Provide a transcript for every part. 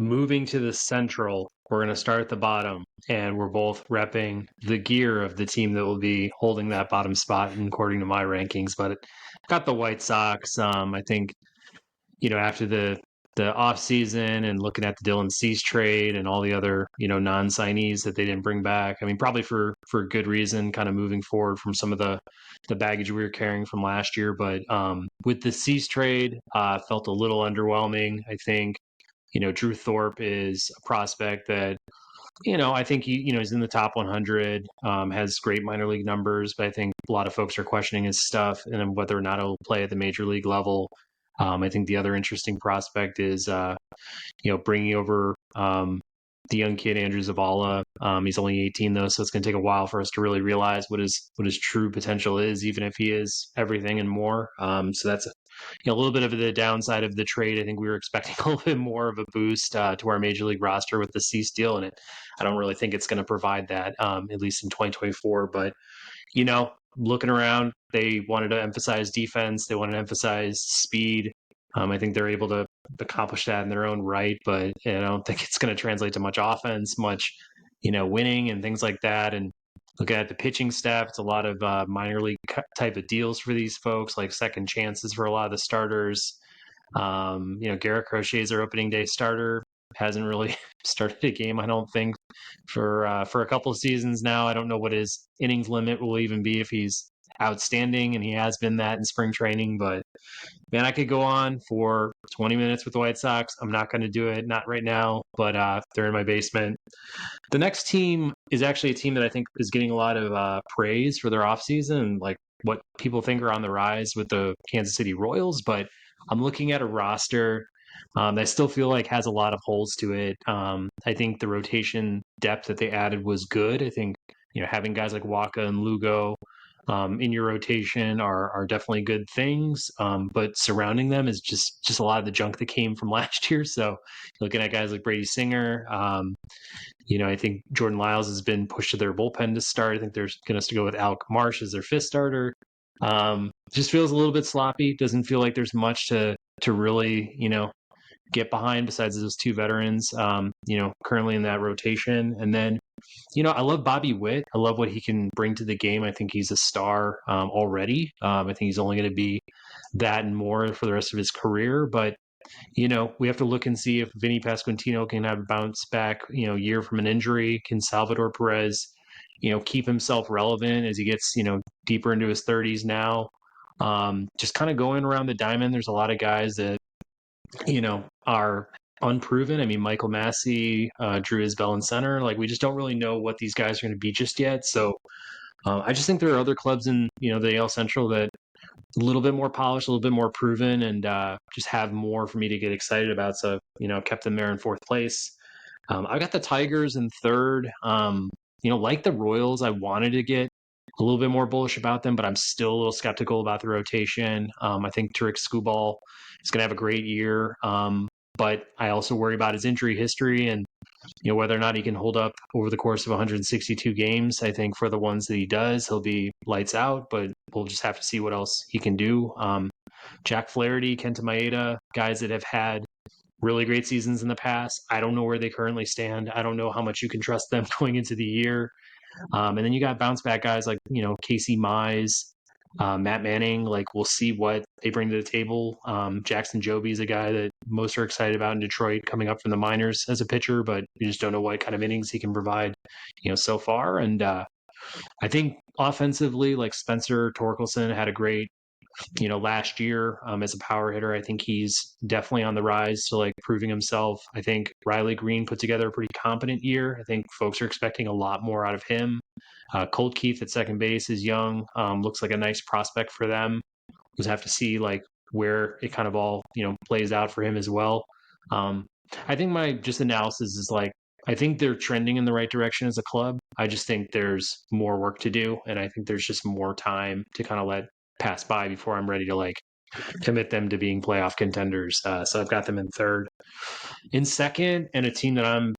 moving to the Central, we're going to start at the bottom, and we're both repping the gear of the team that will be holding that bottom spot, according to my rankings. But got the White Sox. I think after the off season and looking at the Dylan Cease trade and all the other non signees that they didn't bring back. I mean, probably for good reason, kind of moving forward from some of the baggage we were carrying from last year. But with the Cease trade, felt a little underwhelming. I think Drew Thorpe is a prospect that I think he's in the top 100, has great minor league numbers, but I think a lot of folks are questioning his stuff and whether or not he'll play at the major league level. I think the other interesting prospect is, bringing over the young kid Andrew Zavala. He's only 18 though, so it's going to take a while for us to really realize what his true potential is, even if he is everything and more. So that's a little bit of the downside of the trade. I think we were expecting a little bit more of a boost to our major league roster with the Cease deal, and I don't really think it's going to provide that, at least in 2024. But looking around, they wanted to emphasize defense. They wanted to emphasize speed. I think they're able to accomplish that in their own right, but I don't think it's going to translate to much offense, much winning and things like that. And looking at the pitching staff, it's a lot of minor league type of deals for these folks, like second chances for a lot of the starters. Garrett Crochet is their opening day starter. Hasn't really started a game, I don't think, for a couple of seasons now. I don't know what his innings limit will even be if he's outstanding, and he has been that in spring training. But man, I could go on for 20 minutes with the White Sox. I'm not going to do it, not right now, but they're in my basement. The next team is actually a team that I think is getting a lot of praise for their offseason and like what people think are on the rise with the Kansas City Royals. But I'm looking at a roster that I still feel like has a lot of holes to it. I think the rotation depth that they added was good. I think having guys like Waka and Lugo in your rotation are definitely good things, but surrounding them is just a lot of the junk that came from last year. So looking at guys like Brady Singer, I think Jordan Lyles has been pushed to their bullpen to start. I think they're going to go with Alec Marsh as their fifth starter. Just feels a little bit sloppy. Doesn't feel like there's much to really get behind besides those two veterans, currently in that rotation. And then, I love Bobby Witt. I love what he can bring to the game. I think he's a star already. I think he's only going to be that and more for the rest of his career. But, we have to look and see if Vinny Pasquantino can have a bounce back, year from an injury. Can Salvador Perez, keep himself relevant as he gets, deeper into his 30s now? Just kind of going around the diamond, there's a lot of guys that are unproven. I mean, Michael Massey, Drew Isbell in center. Like, we just don't really know what these guys are going to be just yet. So I just think there are other clubs in, the AL Central that a little bit more polished, a little bit more proven, and just have more for me to get excited about. So, kept them there in fourth place. I got the Tigers in third. Like the Royals, I wanted to get a little bit more bullish about them, but I'm still a little skeptical about the rotation. I think Tarek Skubal is going to have a great year, but I also worry about his injury history and whether or not he can hold up over the course of 162 games. I think for the ones that he does, he'll be lights out, but we'll just have to see what else he can do. Jack Flaherty, Kenta Maeda, guys that have had really great seasons in the past. I don't know where they currently stand. I don't know how much you can trust them going into the year. And then you got bounce back guys like, Casey Mize, Matt Manning. Like, we'll see what they bring to the table. Jackson Joby is a guy that most are excited about in Detroit coming up from the minors as a pitcher, but you just don't know what kind of innings he can provide, so far. And I think offensively, like Spencer Torkelson had a great last year as a power hitter. I think he's definitely on the rise to like proving himself. I think Riley Green put together a pretty competent year. I think folks are expecting a lot more out of him. Colt Keith at second base is young. Looks like a nice prospect for them. We'll have to see like where it kind of all, plays out for him as well. I think my just analysis is like, I think they're trending in the right direction as a club. I just think there's more work to do. And I think there's just more time to kind of let pass by before I'm ready to like commit them to being playoff contenders. So I've got them in third. In second, and a team that I'm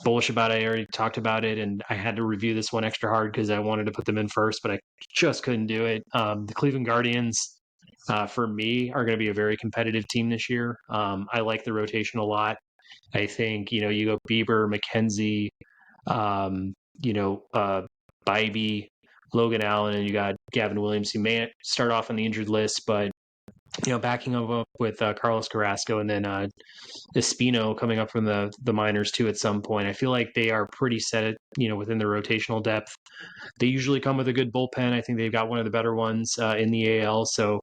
bullish about, I already talked about it, and I had to review this one extra hard because I wanted to put them in first, but I just couldn't do it. The Cleveland Guardians, for me, are going to be a very competitive team this year. I like the rotation a lot. I think, you go Bieber, McKenzie, um, you know, uh, Bybee, Logan Allen, and you got Gavin Williams, who may start off on the injured list, but backing up with Carlos Carrasco, and then Espino coming up from the minors too at some point. I feel like they are pretty set, within the rotational depth. They usually come with a good bullpen. I think they've got one of the better ones in the AL, so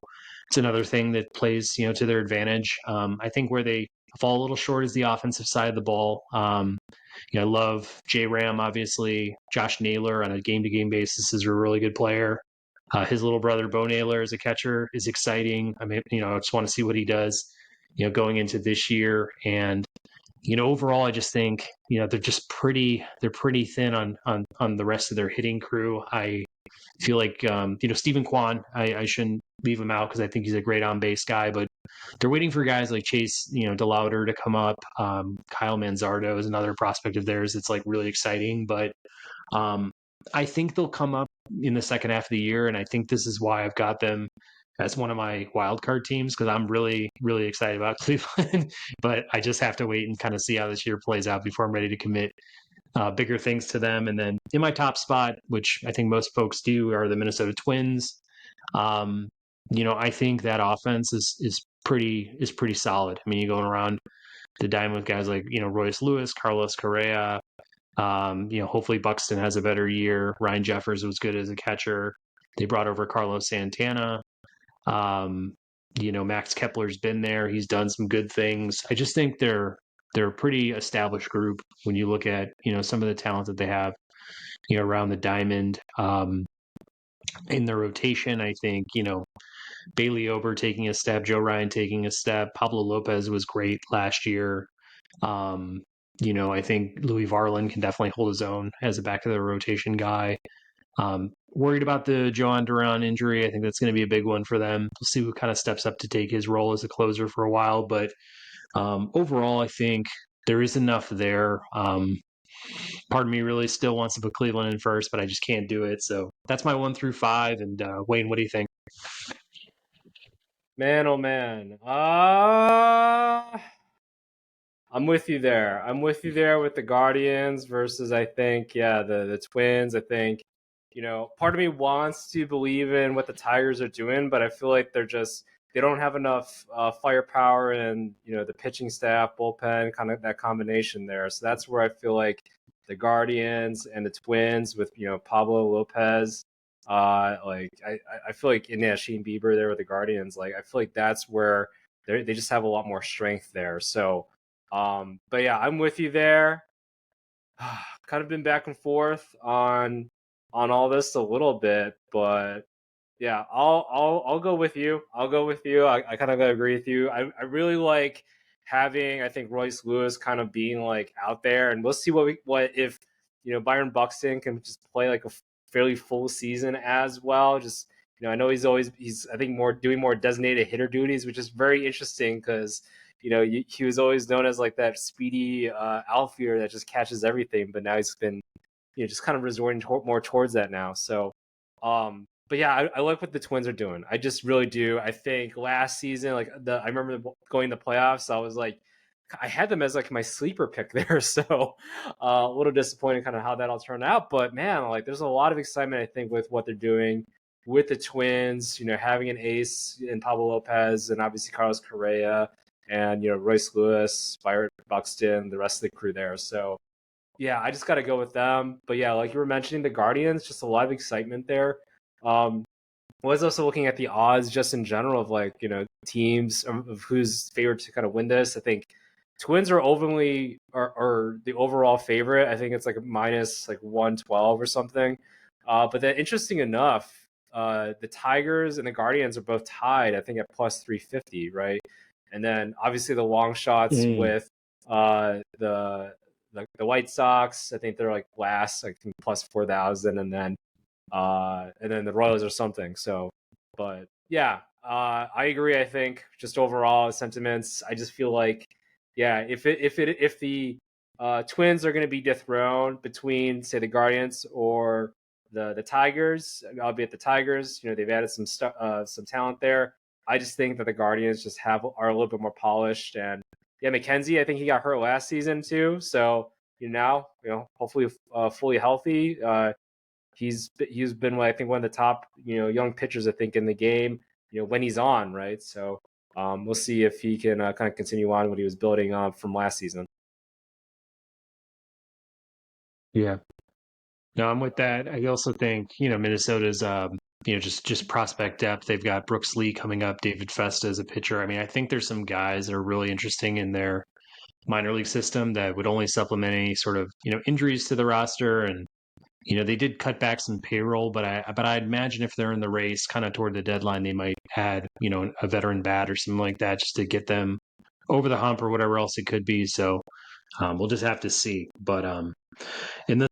it's another thing that plays, to their advantage. I think where they fall a little short is the offensive side of the ball. I love J Ram, obviously. Josh Naylor on a game-to-game basis is a really good player. His little brother Bo Naylor as a catcher is exciting. I mean, I just want to see what he does, going into this year. And overall, I just think they're pretty thin on the rest of their hitting crew. I feel like Stephen Kwan, I shouldn't leave him out because I think he's a great on base guy, but they're waiting for guys like Chase, DeLauder to come up. Kyle Manzardo is another prospect of theirs. It's like really exciting, but um, I think they'll come up in the second half of the year, and I think this is why I've got them as one of my wild card teams, because I'm really, really excited about Cleveland. But I just have to wait and kind of see how this year plays out before I'm ready to commit bigger things to them. And then in my top spot, which I think most folks do, are the Minnesota Twins. Um, I think that offense is pretty solid. I mean, you're going around the diamond with guys like Royce Lewis, Carlos Correa. Hopefully Buxton has a better year. Ryan Jeffers was good as a catcher. They brought over Carlos Santana. Um, Max Kepler's been there. He's done some good things. I just think they're a pretty established group when you look at some of the talent that they have around the diamond. In the rotation, I think Bailey Ober taking a step, Joe Ryan taking a step. Pablo Lopez was great last year. Um, I think Louis Varland can definitely hold his own as a back of the rotation guy. Worried about the Joan Duran injury. I think that's going to be a big one for them. We'll see who kind of steps up to take his role as a closer for a while. But overall, I think there is enough there. Part of me really still wants to put Cleveland in first, but I just can't do it. So that's my 1 through 5. And Wayne, what do you think? Man, oh man. I'm with you there. I'm with you there with the Guardians versus, I think, the Twins. I think, part of me wants to believe in what the Tigers are doing, but I feel like they don't have enough firepower and, the pitching staff, bullpen, kind of that combination there. So that's where I feel like the Guardians and the Twins with, Pablo Lopez. I feel like Shane Bieber there with the Guardians. Like, I feel like that's where they just have a lot more strength there. So, but yeah, I'm with you there. Kind of been back and forth on all this a little bit, but yeah, I'll go with you. I'll go with you. I kind of agree with you. I really like having, I think, Royce Lewis kind of being like out there, and we'll see what if Byron Buxton can just play like a fairly full season as well. Just I know he's I think doing more designated hitter duties, which is very interesting because he was always known as like that speedy outfielder that just catches everything, but now he's been just kind of resorting more towards that now. So, but yeah, I like what the Twins are doing. I just really do. I think last season, I remember going to playoffs. I was like, I had them as like my sleeper pick there. So a little disappointed kind of how that all turned out. But man, like there's a lot of excitement, I think, with what they're doing with the Twins, having an ace in Pablo Lopez and obviously Carlos Correa and, Royce Lewis, Byron Buxton, the rest of the crew there. So yeah, I just got to go with them. But yeah, like you were mentioning, the Guardians, just a lot of excitement there. I was also looking at the odds just in general of like, teams of who's favored to kind of win this. I think Twins are overly or the overall favorite. I think it's like a minus like 112 or something. But then interesting enough, the Tigers and the Guardians are both tied, I think, at plus 350, right? And then obviously the long shots with the White Sox, I think they're like last, I think plus 4,000, and then the Royals or something. So, but yeah, I agree. I think just overall sentiments, I just feel like, yeah, if the Twins are going to be dethroned between, say, the Guardians or the Tigers, albeit the Tigers, they've added some talent there. I just think that the Guardians are a little bit more polished, and yeah, McKenzie, I think he got hurt last season too. So now, hopefully fully healthy. He's been I think one of the top young pitchers I think in the game. When he's on, right? So we'll see if he can kind of continue on what he was building from last season. Yeah. No, I'm with that. I also think, Minnesota's just prospect depth. They've got Brooks Lee coming up, David Festa as a pitcher. I mean, I think there's some guys that are really interesting in their minor league system that would only supplement any sort of, injuries to the roster. And, they did cut back some payroll, but I'd imagine if they're in the race kind of toward the deadline, they might add, a veteran bat or something like that just to get them over the hump or whatever else it could be. So we'll just have to see. But in the